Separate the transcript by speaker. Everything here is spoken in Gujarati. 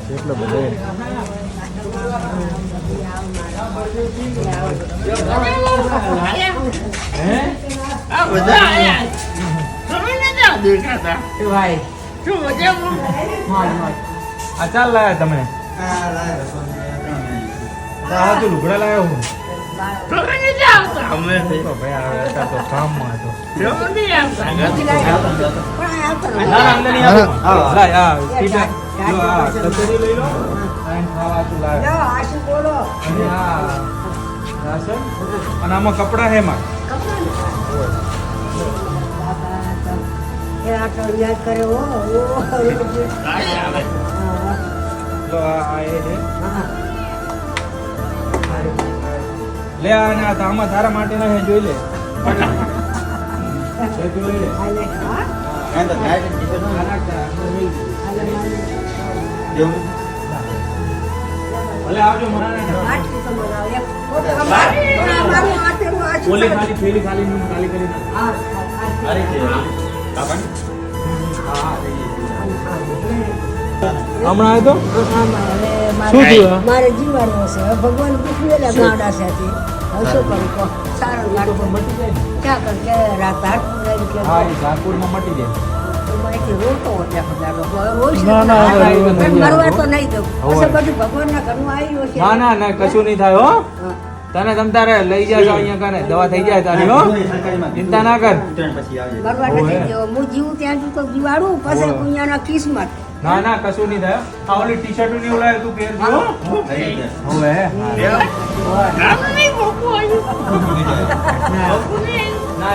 Speaker 1: કેટલો બધો આ ચાલ લાયા તમે તું લુગડા લાવ્યો હું અને આમાં કપડા હે માં
Speaker 2: યાદ કરે
Speaker 1: લે આ આમાં તારા માટે ના જોઈ લે ભલે આવજો ઓલી ખાલી થેલી ખાલી કરી હમણાં આવ્યો તો શું થયું
Speaker 2: મારે જીવાનું હશે ભગવાન પૂછવેલા ગાડા સાથે શું કરું કહો સારું ગાડું મટી જાય ક્યાં કર કે રાત
Speaker 1: હા એ ઝારપુરમાં મટી જાય ના ના કશું નહીં થાય હો તને તમ તારે લઈ જાય અહીંયા કરે દવા થઈ જાય તારી હો ચિંતા ના કર
Speaker 2: હું જીવું ત્યાં તો જીવાડું પછી દુનિયાના કિસ્મત
Speaker 1: ના ના કશું નહીં થાય આ ઓલી ટી શર્ટ ની ઉલાય તું પહેરજો હવે ના